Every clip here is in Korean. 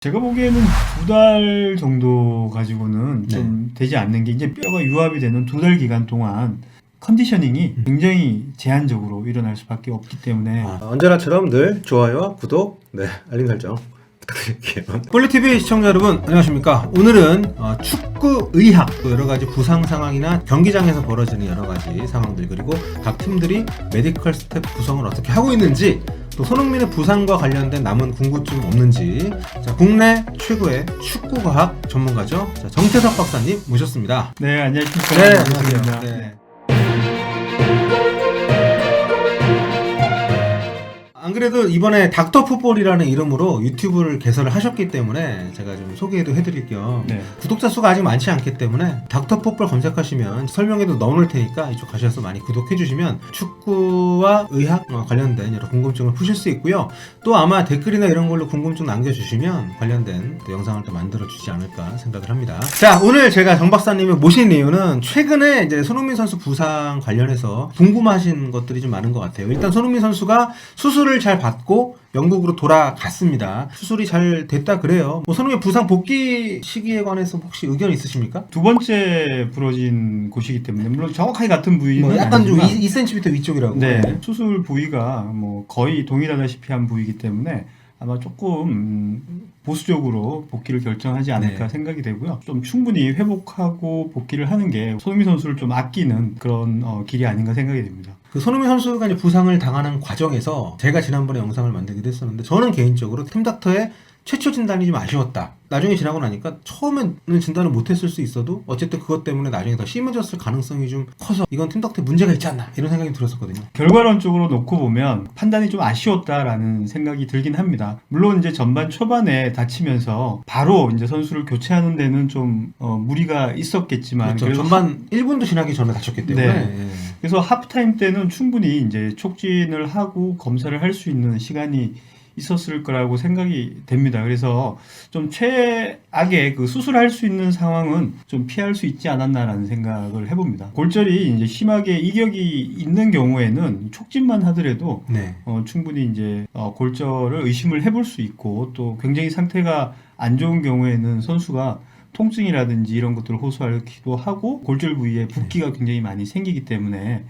제가 보기에는 2달 정도 가지고는 네. 좀 되지 않는 게 이제 뼈가 유압이 되는 2달 기간 동안 컨디셔닝이 굉장히 제한적으로 일어날 수밖에 없기 때문에 언제나처럼 늘 좋아요와 구독, 알림 설정 부탁드릴게요. 폴리TV 시청자 여러분 안녕하십니까. 오늘은 축구 의학, 또 여러가지 부상 상황이나 경기장에서 벌어지는 여러가지 상황들, 그리고 각 팀들이 메디컬 스태프 구성을 어떻게 하고 있는지, 또 손흥민의 부상과 관련된 남은 궁금증 없는지, 자, 국내 최고의 축구과학 전문가죠, 자, 정태석 박사님 모셨습니다. 네, 안녕하십니까. 네, 반갑습니다. 안녕하세요. 네. 안 그래도 이번에 닥터풋볼이라는 이름으로 유튜브를 개설을 하셨기 때문에 제가 좀 소개도 해드릴 겸, 네. 구독자 수가 아직 많지 않기 때문에 닥터풋볼 검색하시면 설명에도 넣어놓을 테니까 이쪽 가셔서 많이 구독해주시면 축구와 의학 관련된 여러 궁금증을 푸실 수 있고요. 또 아마 댓글이나 이런 걸로 궁금증 남겨주시면 관련된 또 영상을 또 만들어주지 않을까 생각을 합니다. 자, 오늘 제가 정 박사님을 모신 이유는 최근에 이제 손흥민 선수 부상 관련해서 궁금하신 것들이 좀 많은 것 같아요. 일단 손흥민 선수가 수술을 잘 받고 영국으로 돌아갔습니다. 수술이 잘 됐다 그래요. 손흥민 부상 복귀 시기에 관해서 혹시 의견 있으십니까? 두 번째 부러진 곳이기 때문에 물론 정확하게 같은 부위는 약간 좀 아니지만 2cm 위쪽이라고. 네, 수술 부위가 뭐 거의 동일하다시피 한 부위이기 때문에 아마 조금 보수적으로 복귀를 결정하지 않을까 네. 생각이 되고요. 좀 충분히 회복하고 복귀를 하는 게 손흥민 선수를 좀 아끼는 그런 길이 아닌가 생각이 됩니다. 그 손흥민 선수가 이제 부상을 당하는 과정에서 제가 지난번에 영상을 만들기도 했었는데, 저는 개인적으로 팀닥터의 최초 진단이 좀 아쉬웠다. 나중에 지나고 나니까 처음에는 진단을 못했을 수 있어도 어쨌든 그것 때문에 나중에 더 심해졌을 가능성이 좀 커서 이건 팀닥터에 문제가 있지 않나 이런 생각이 들었었거든요. 결과론적으로 놓고 보면 판단이 좀 아쉬웠다라는 생각이 들긴 합니다. 물론 이제 전반 초반에 다치면서 바로 이제 선수를 교체하는 데는 좀 무리가 있었겠지만 그렇죠. 그래도 전반 1분도 지나기 전에 다쳤기 때문에. 네. 예. 그래서 하프타임 때는 충분히 이제 촉진을 하고 검사를 할 수 있는 시간이 있었을 거라고 생각이 됩니다. 그래서 좀 최악의 그 수술할 수 있는 상황은 좀 피할 수 있지 않았나라는 생각을 해봅니다. 골절이 이제 심하게 이격이 있는 경우에는 촉진만 하더라도 네. 충분히 이제 골절을 의심을 해볼 수 있고, 또 굉장히 상태가 안 좋은 경우에는 선수가 통증이라든지 이런 것들을 호소하기도 하고 골절 부위에 붓기가 굉장히 많이 생기기 때문에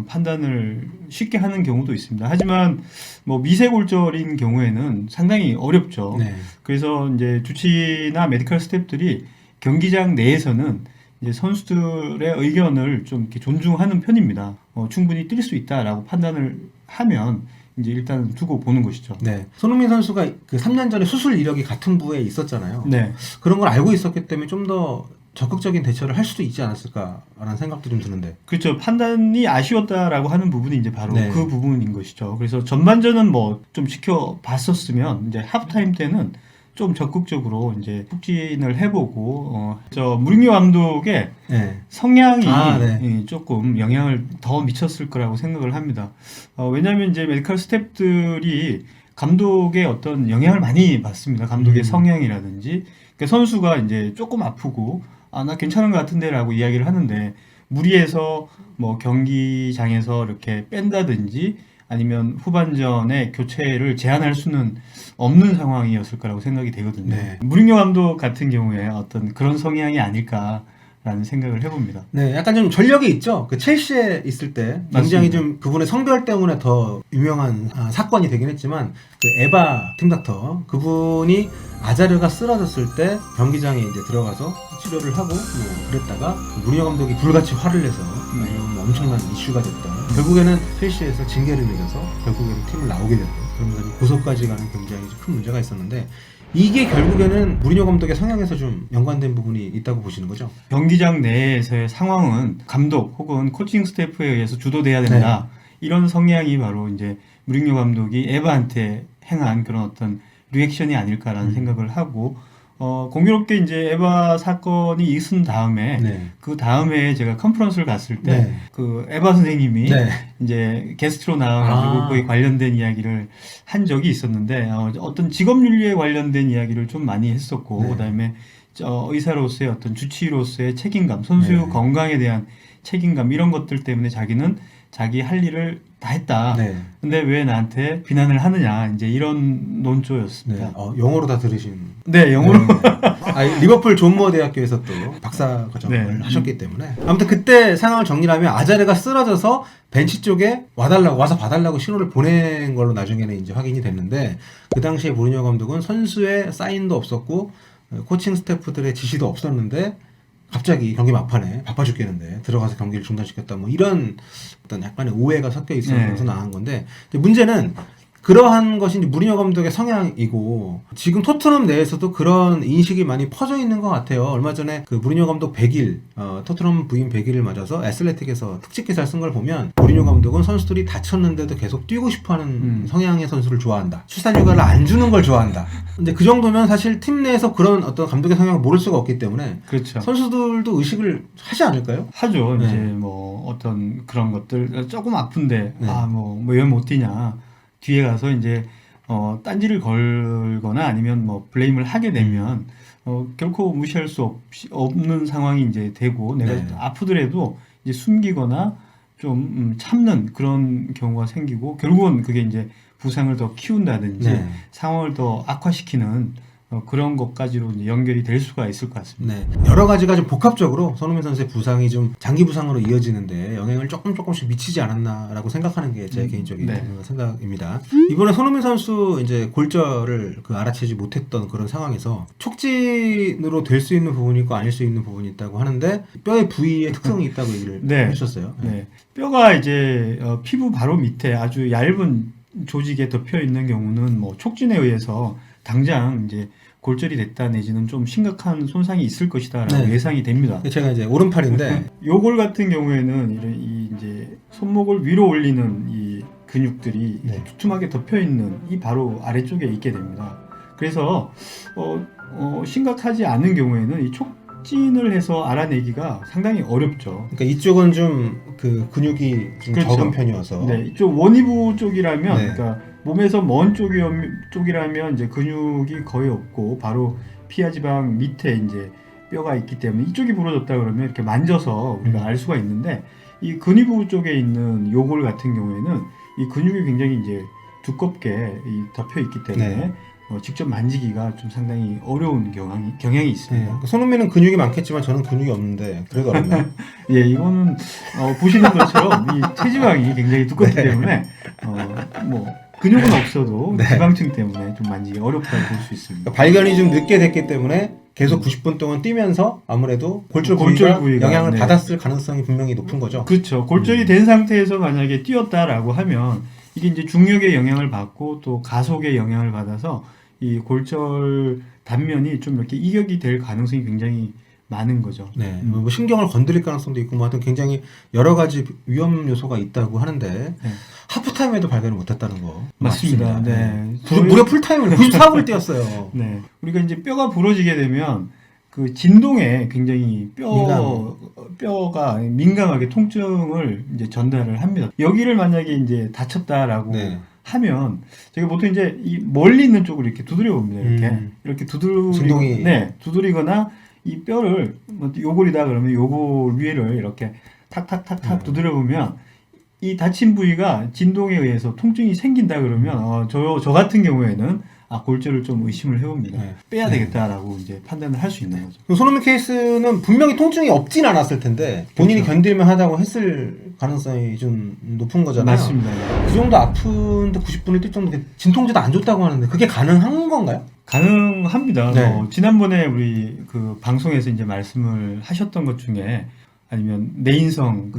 판단을 쉽게 하는 경우도 있습니다. 하지만 뭐 미세골절인 경우에는 상당히 어렵죠. 네. 그래서 이제 주치나 메디컬 스태프들이 경기장 내에서는 이제 선수들의 의견을 좀 이렇게 존중하는 편입니다. 충분히 뛸 수 있다라고 판단을 하면 이제 일단 두고 보는 것이죠. 네. 손흥민 선수가 그 3년 전에 수술 이력이 같은 부에 있었잖아요. 네. 그런 걸 알고 있었기 때문에 좀 더 적극적인 대처를 할 수도 있지 않았을까라는 생각도 좀 드는데. 그렇죠. 판단이 아쉬웠다라고 하는 부분이 이제 바로 네. 그 부분인 것이죠. 그래서 전반전은 뭐 좀 지켜봤었으면 이제 하프타임 때는 좀 적극적으로 이제 촉진을 해보고 저 무리뉴 감독의 네. 성향이 네. 조금 영향을 더 미쳤을 거라고 생각을 합니다. 왜냐하면 이제 메디컬 스태프들이 감독의 어떤 영향을 많이 받습니다. 감독의 성향이라든지. 그러니까 선수가 이제 조금 아프고 나 괜찮은 것 같은데라고 이야기를 하는데, 무리해서 뭐 경기장에서 이렇게 뺀다든지 아니면 후반전에 교체를 제한할 수는 없는 상황이었을 거라고 생각이 되거든요. 네. 무리뉴 감독 같은 경우에 어떤 그런 성향이 아닐까라는 생각을 해봅니다. 네, 약간 좀 전력이 있죠. 그 첼시에 있을 때 굉장히 맞습니다. 좀 그분의 성별 때문에 더 유명한 사건이 되긴 했지만, 그 에바 팀닥터 그분이 아자르가 쓰러졌을 때 경기장에 이제 들어가서 치료를 하고 뭐 그랬다가 무리뉴 감독이 불같이 화를 내서 뭐 엄청난 이슈가 됐던, 결국에는 첼시에서 징계를 내려서 결국에는 팀을 나오게 됐고, 그러면서 고소까지 가는 굉장히 큰 문제가 있었는데, 이게 결국에는 무리뉴 감독의 성향에서 좀 연관된 부분이 있다고 보시는 거죠? 경기장 내에서의 상황은 감독 혹은 코칭 스태프에 의해서 주도돼야 된다. 이런 성향이 바로 이제 무리뉴 감독이 에바한테 행한 그런 어떤 리액션이 아닐까라는 생각을 하고, 공교롭게 이제 에바 사건이 있은 다음에 그 다음에 제가 컨퍼런스를 갔을 때 그 에바 선생님이 이제 게스트로 나와가지고 거기 관련된 이야기를 한 적이 있었는데, 어떤 직업윤리에 관련된 이야기를 좀 많이 했었고, 그다음에 의사로서의 어떤 주치의로서의 책임감, 선수 건강에 대한 책임감, 이런 것들 때문에 자기는 자기 할 일을 다 했다. 네. 근데 왜 나한테 비난을 하느냐 이제 이런 논조였습니다. 네. 영어로 다 들으신. 네, 영어로. 리버풀 존머 대학교에서 또 박사 과정을 네. 하셨기 때문에 아무튼 그때 상황을 정리하면 아자르가 쓰러져서 벤치 쪽에 와서 봐달라고 신호를 보낸 걸로 나중에는 이제 확인이 됐는데 그 당시에 무리뉴 감독은 선수의 사인도 없었고 코칭 스태프들의 지시도 없었는데 갑자기 경기 막판에 바빠 죽겠는데 들어가서 경기를 중단시켰다 뭐 이런 어떤 약간의 오해가 섞여 있어서 나온 건데 문제는 그러한 것이 이제 무리뉴 감독의 성향이고 지금 토트넘 내에서도 그런 인식이 많이 퍼져 있는 것 같아요. 얼마 전에 그 무리뉴 감독 100일 토트넘 부임 100일을 맞아서 애슬레틱에서 특집 기사를 쓴 걸 보면 무리뉴 감독은 선수들이 다쳤는데도 계속 뛰고 싶어하는 성향의 선수를 좋아한다. 출산 휴가를 안 주는 걸 좋아한다. 근데 그 정도면 사실 팀 내에서 그런 어떤 감독의 성향을 모를 수가 없기 때문에 그렇죠. 선수들도 의식을 하지 않을까요? 하죠. 네. 이제 뭐 어떤 그런 것들 조금 아픈데 네. 왜 못 뛰냐 뒤에 가서 이제 딴지를 걸거나 아니면 뭐 블레임을 하게 되면 결코 무시할 수 없는 상황이 이제 되고 내가 네. 아프더라도 이제 숨기거나 좀 참는 그런 경우가 생기고 결국은 그게 이제 부상을 더 키운다든지 네. 상황을 더 악화시키는 그런 것까지로 이제 연결이 될 수가 있을 것 같습니다. 네. 여러 가지가 좀 복합적으로 손흥민 선수의 부상이 좀 장기 부상으로 이어지는데 영향을 조금씩 미치지 않았나라고 생각하는 게 제 개인적인 네. 생각입니다. 이번에 손흥민 선수 이제 골절을 알아채지 못했던 그런 상황에서 촉진으로 될 수 있는 부분이 있고 아닐 수 있는 부분이 있다고 하는데 뼈의 부위에 특성이 있다고 얘기를 네. 하셨어요. 네. 뼈가 이제 피부 바로 밑에 아주 얇은 조직에 덮여 있는 경우는 뭐 촉진에 의해서 당장 이제 골절이 됐다 내지는 좀 심각한 손상이 있을 것이다라고 네. 예상이 됩니다. 제가 이제 오른팔인데 요골 같은 경우에는 이 이제 손목을 위로 올리는 이 근육들이 네. 두툼하게 덮여 있는 이 바로 아래쪽에 있게 됩니다. 그래서 심각하지 않은 경우에는 이 촉진을 해서 알아내기가 상당히 어렵죠. 그러니까 이쪽은 좀 그 근육이 좀 그렇죠. 적은 편이어서 네, 이쪽 원위부 쪽이라면, 네. 그러니까 몸에서 먼 쪽이라면 이제 근육이 거의 없고 바로 피하 지방 밑에 이제 뼈가 있기 때문에 이쪽이 부러졌다 그러면 이렇게 만져서 우리가 알 수가 있는데 이 근위부 쪽에 있는 요골 같은 경우에는 이 근육이 굉장히 이제 두껍게 덮여 있기 때문에 네. 직접 만지기가 좀 상당히 어려운 경향이 네. 있습니다. 손흥민은 근육이 많겠지만 저는 근육이 없는데 그래도 어렵나요? 예, 이거는 보시는 것처럼 이 체지방이 굉장히 두껍기 네. 때문에 뭐 근육은 없어도 네. 지방층 때문에 좀 만지기 어렵다고 볼 수 있습니다. 발견이 좀 늦게 됐기 때문에 계속 90분 동안 뛰면서 아무래도 골절 부위가 영향을 네. 받았을 가능성이 분명히 높은 거죠. 그렇죠. 골절이 된 상태에서 만약에 뛰었다라고 하면 이게 이제 중력의 영향을 받고 또 가속의 영향을 받아서 이 골절 단면이 좀 이렇게 이격이 될 가능성이 굉장히 많은 거죠. 네, 뭐 신경을 건드릴 가능성도 있고 뭐 하여튼 굉장히 여러 가지 위험 요소가 있다고 하는데 네. 하프타임에도 발견을 못했다는 거 맞습니다. 네. 무려 풀타임을 94분을 뛰었어요. 네. 우리가 이제 뼈가 부러지게 되면 그 진동에 굉장히 뼈가 민감하게 통증을 이제 전달을 합니다. 여기를 만약에 이제 다쳤다라고 네. 하면 저희가 보통 이제 이 멀리 있는 쪽으로 이렇게 두드려 봅니다. 이렇게 진동이 두드리거나 이 뼈를 뭐 요골이다 그러면 요골 위를 이렇게 탁탁탁탁 두드려 보면 이 다친 부위가 진동에 의해서 통증이 생긴다 그러면 저 같은 경우에는 골절을 좀 의심을 해봅니다. 네. 빼야 되겠다라고 이제 판단을 할 수 있는 거죠. 손흥민 케이스는 분명히 통증이 없진 않았을 텐데 본인이 그렇죠. 견딜만 하다고 했을 가능성이 좀 높은 거잖아요. 맞습니다. 그 정도 아픈데 90분을 뛸 정도 진통제도 안 줬다고 하는데 그게 가능한 건가요? 가능합니다. 네. 지난번에 우리 그 방송에서 이제 말씀을 하셨던 것 중에 아니면 내인성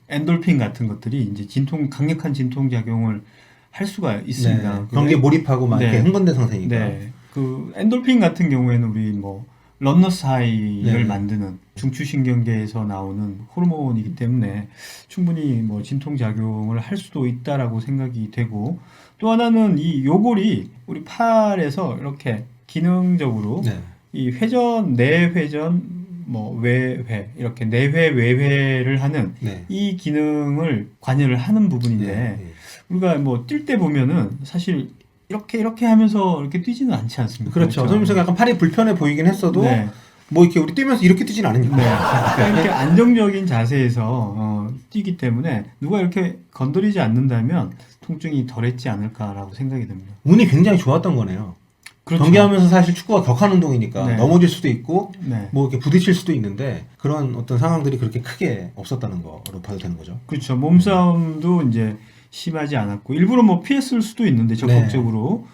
엔돌핀 같은 것들이 이제 강력한 진통 작용을 할 수가 있습니다. 네. 경기에 몰입하고 막 이렇게 흥분된 상태니까. 네. 그 엔돌핀 같은 경우에는 우리 뭐 런너스 하이를 네. 만드는 중추신경계에서 나오는 호르몬이기 때문에 충분히 뭐 진통 작용을 할 수도 있다라고 생각이 되고 또 하나는 이 요골이 우리 팔에서 이렇게 기능적으로 네. 이 회전, 내회전, 뭐 외회 이렇게 내회, 외회를 하는 네. 이 기능을 관여를 하는 부분인데 네. 우리가 뭐 뛸 때 보면은 사실 이렇게 하면서 이렇게 뛰지는 않지 않습니까? 그렇죠. 손흥민 선수가 약간 팔이 불편해 보이긴 했어도 네. 뭐 이렇게 우리 뛰면서 이렇게 뛰진 않으니까. 그러니까 이렇게 안정적인 자세에서 뛰기 때문에 누가 이렇게 건드리지 않는다면 통증이 덜했지 않을까라고 생각이 됩니다. 운이 굉장히 좋았던 거네요. 그렇죠. 경기하면서 사실 축구가 격한 운동이니까 네. 넘어질 수도 있고 네. 뭐 이렇게 부딪힐 수도 있는데 그런 어떤 상황들이 그렇게 크게 없었다는 거로 봐도 되는 거죠. 그렇죠. 몸싸움도 이제 심하지 않았고 일부러 뭐 피했을 수도 있는데 적극적으로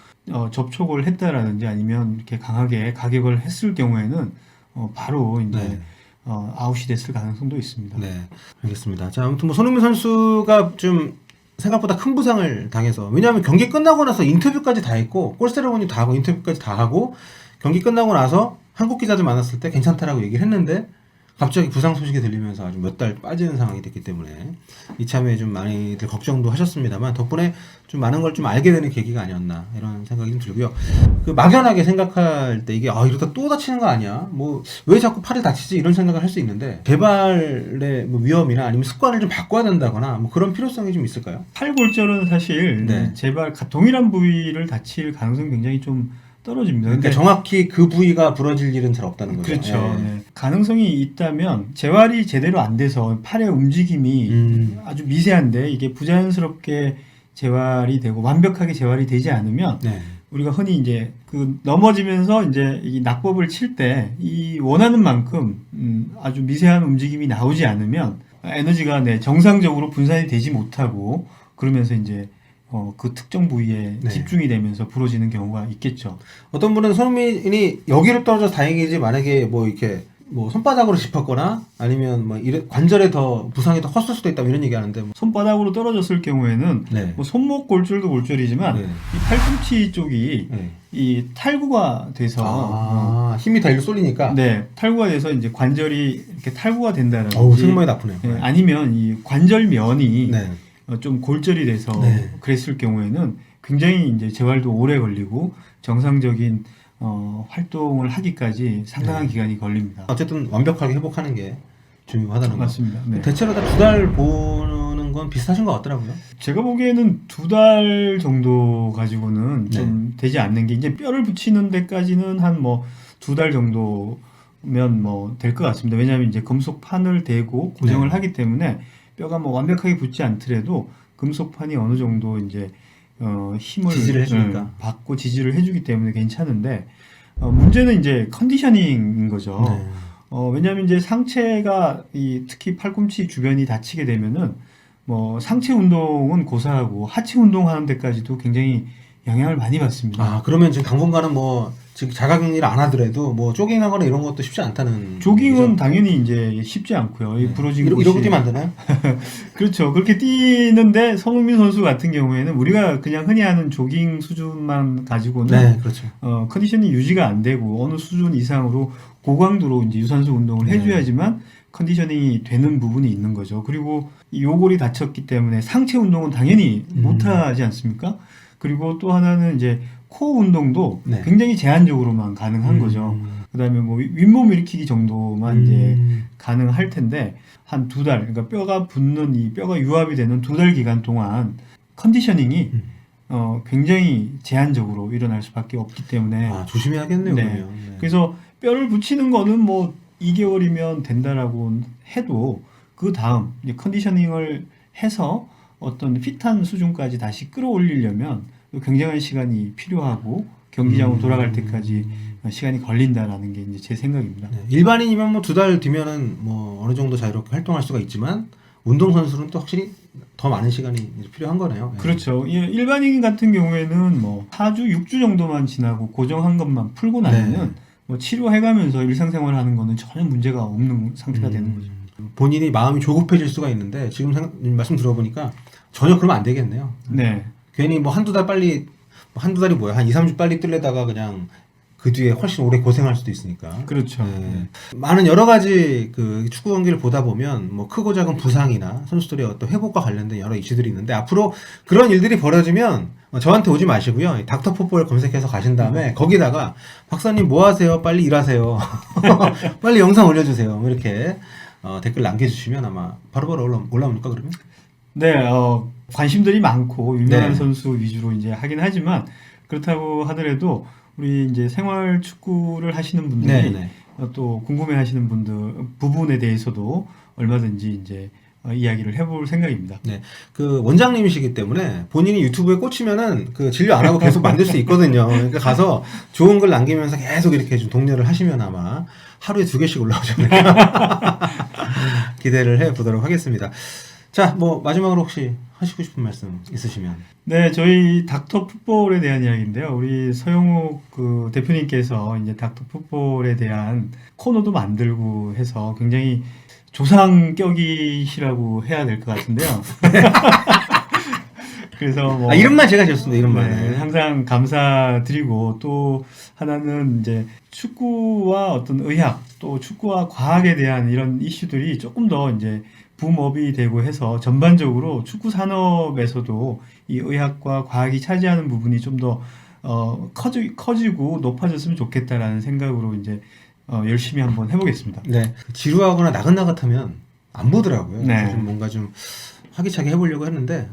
접촉을 했다라든지 아니면 이렇게 강하게 가격을 했을 경우에는 바로 이제 네. 아웃이 됐을 가능성도 있습니다. 네, 알겠습니다. 자, 아무튼 뭐 손흥민 선수가 좀 생각보다 큰 부상을 당해서 왜냐하면 경기 끝나고 나서 인터뷰까지 다 했고 골 세레모니 다 하고 인터뷰까지 다 하고 경기 끝나고 나서 한국 기자들 만났을 때 괜찮다라고 얘기를 했는데 갑자기 부상 소식이 들리면서 아주 몇 달 빠지는 상황이 됐기 때문에 이참에 좀 많이들 걱정도 하셨습니다만 덕분에 좀 많은 걸 좀 알게 되는 계기가 아니었나 이런 생각이 좀 들고요. 그 막연하게 생각할 때 이게 이러다 또 다치는 거 아니야? 뭐 왜 자꾸 팔을 다치지? 이런 생각을 할 수 있는데 개발의 뭐 위험이나 아니면 습관을 좀 바꿔야 된다거나 뭐 그런 필요성이 좀 있을까요? 팔골절은 사실 네. 제발 동일한 부위를 다칠 가능성이 굉장히 좀 떨어집니다. 그러니까 근데 정확히 그 부위가 부러질 일은 잘 없다는 거죠. 그렇죠. 예. 네. 가능성이 있다면 재활이 제대로 안 돼서 팔의 움직임이 아주 미세한데 이게 부자연스럽게 재활이 되고 완벽하게 재활이 되지 않으면 네. 우리가 흔히 이제 그 넘어지면서 이제 이 낙법을 칠 때 이 원하는 만큼 아주 미세한 움직임이 나오지 않으면 에너지가 정상적으로 분산이 되지 못하고 그러면서 이제 그 특정 부위에 네. 집중이 되면서 부러지는 경우가 있겠죠. 어떤 분은 손흥민이 여기로 떨어져서 다행이지 만약에 뭐 이렇게 뭐 손바닥으로 짚었거나 아니면 뭐 관절에 더 부상이 더 컸을 수도 있다 이런 얘기하는데 뭐. 손바닥으로 떨어졌을 경우에는 네. 뭐 손목 골절도 골절이지만 네. 이 팔꿈치 쪽이 네. 이 탈구가 돼서 힘이 다 일로 쏠리니까. 네, 탈구가 돼서 이제 관절이 이렇게 탈구가 된다라든지 어우, 생각이 나쁘네요. 네, 아니면 이 관절면이 네. 좀 골절이 돼서 네. 그랬을 경우에는 굉장히 이제 재활도 오래 걸리고 정상적인 활동을 하기까지 상당한 네. 기간이 걸립니다. 어쨌든 완벽하게 회복하는 게 중요하다는 거. 맞습니다. 네. 대체로 다 2달 보는 건 비슷하신 것 같더라고요. 제가 보기에는 2달 정도 가지고는 네. 좀 되지 않는 게 이제 뼈를 붙이는 데까지는 한 뭐 2달 정도면 뭐 될 것 같습니다. 왜냐하면 이제 금속판을 대고 고정을 네. 하기 때문에 뼈가 뭐 완벽하게 붙지 않더라도 금속판이 어느 정도 이제 힘을 지지를 해주니까. 받고 지지를 해주기 때문에 괜찮은데 문제는 이제 컨디셔닝인 거죠. 네. 왜냐하면 이제 상체가 특히 팔꿈치 주변이 다치게 되면은 뭐 상체 운동은 고사하고 하체 운동하는 데까지도 굉장히 영향을 많이 받습니다. 그러면 지금 당분간은 뭐 지금 자가격리를 안 하더라도 뭐 조깅하거나 이런 것도 쉽지 않다는. 조깅은 얘기죠? 당연히 이제 쉽지 않고요. 이 부러진 곳이 이러고 뛰면 안 되나요? 그렇죠. 그렇게 뛰는데 손흥민 선수 같은 경우에는 우리가 그냥 흔히 하는 조깅 수준만 가지고는 네, 그렇죠. 컨디션이 유지가 안 되고 어느 수준 이상으로 고강도로 이제 유산소 운동을 네. 해줘야지만 컨디셔닝이 되는 부분이 있는 거죠. 그리고 이 요골이 다쳤기 때문에 상체 운동은 당연히 못하지 않습니까? 그리고 또 하나는 이제 코어 운동도 네. 굉장히 제한적으로만 가능한 거죠. 그다음에 뭐 윗몸 일으키기 정도만 이제 가능할 텐데 한 2달, 그러니까 뼈가 붙는 이 뼈가 유압이 되는 2달 기간 동안 컨디셔닝이 굉장히 제한적으로 일어날 수밖에 없기 때문에 조심해야겠네요. 네. 그러면. 네. 그래서 뼈를 붙이는 거는 뭐 2개월이면 된다라고 해도 그 다음 이제 컨디셔닝을 해서 어떤 핏한 수준까지 다시 끌어올리려면 굉장한 시간이 필요하고 경기장으로 돌아갈 때까지 시간이 걸린다라는 게 이제 제 생각입니다. 네. 일반인이면 뭐 2달 뒤면은 뭐 어느 정도 자유롭게 활동할 수가 있지만 운동선수는 또 확실히 더 많은 시간이 필요한 거네요. 네. 그렇죠. 일반인 같은 경우에는 뭐 4주, 6주 정도만 지나고 고정한 것만 풀고 나면은 뭐 치료해가면서 일상생활을 하는 거는 전혀 문제가 없는 상태가 되는 거죠. 본인이 마음이 조급해질 수가 있는데 지금 말씀 들어보니까 전혀 그러면 안 되겠네요. 네. 괜히 뭐 한두 달이 뭐야 한 2, 3주 빨리 뜰려다가 그냥 그 뒤에 훨씬 오래 고생할 수도 있으니까. 그렇죠. 네. 많은 여러 가지 그 축구 경기를 보다 보면 뭐 크고 작은 부상이나 선수들의 어떤 회복과 관련된 여러 이슈들이 있는데 앞으로 그런 일들이 벌어지면 저한테 오지 마시고요. 닥터 풋볼 검색해서 가신 다음에 거기다가 박사님 뭐 하세요? 빨리 일하세요. 빨리 영상 올려주세요. 뭐 이렇게 댓글 남겨주시면 아마 바로바로 올라옵니까 그러면? 네, 관심들이 많고 유명한 네. 선수 위주로 이제 하긴 하지만 그렇다고 하더라도 우리 이제 생활 축구를 하시는 분들이 네. 또 궁금해하시는 부분에 대해서도 얼마든지 이제 이야기를 해볼 생각입니다. 네, 그 원장님이시기 때문에 본인이 유튜브에 꽂히면은 그 진료 안 하고 계속 만들 수 있거든요. 그러니까 가서 좋은 글 남기면서 계속 이렇게 좀 독려를 하시면 아마 하루에 2개씩 올라오지 않을까 기대를 해 보도록 하겠습니다. 자, 뭐 마지막으로 혹시 하시고 싶은 말씀 있으시면. 네, 저희 닥터 풋볼에 대한 이야기인데요. 우리 서영욱 그 대표님께서 이제 닥터 풋볼에 대한 코너도 만들고 해서 굉장히 조상격이시라고 해야 될 것 같은데요. 그래서 뭐 이름만 제가 지었습니다. 이름만. 네, 항상 감사드리고 또 하나는 이제 축구와 어떤 의학 또 축구와 과학에 대한 이런 이슈들이 조금 더 이제 붐업이 되고 해서 전반적으로 축구 산업에서도 이 의학과 과학이 차지하는 부분이 좀 더 커지고 높아졌으면 좋겠다라는 생각으로 이제 열심히 한번 해보겠습니다. 네, 지루하거나 나긋나긋하면 안 보더라고요. 네. 그래서 좀 뭔가 좀 활기차게 해보려고 했는데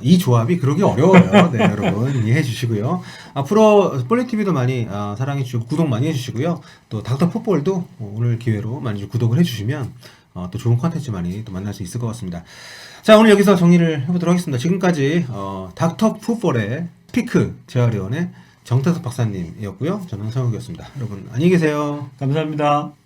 이 조합이 그러기 어려워요. 네, 여러분 이해해 주시고요. 앞으로 볼링TV도 많이 사랑해 주시고 구독 많이 해주시고요. 또 닥터 풋볼도 오늘 기회로 많이 좀 구독을 해주시면 또 좋은 컨텐츠 많이 또 만날 수 있을 것 같습니다. 자, 오늘 여기서 정리를 해보도록 하겠습니다. 지금까지 닥터 풋볼의 피크 재활의원의 정태석 박사님이었고요. 저는 서영욱이었습니다. 여러분 안녕히 계세요. 감사합니다.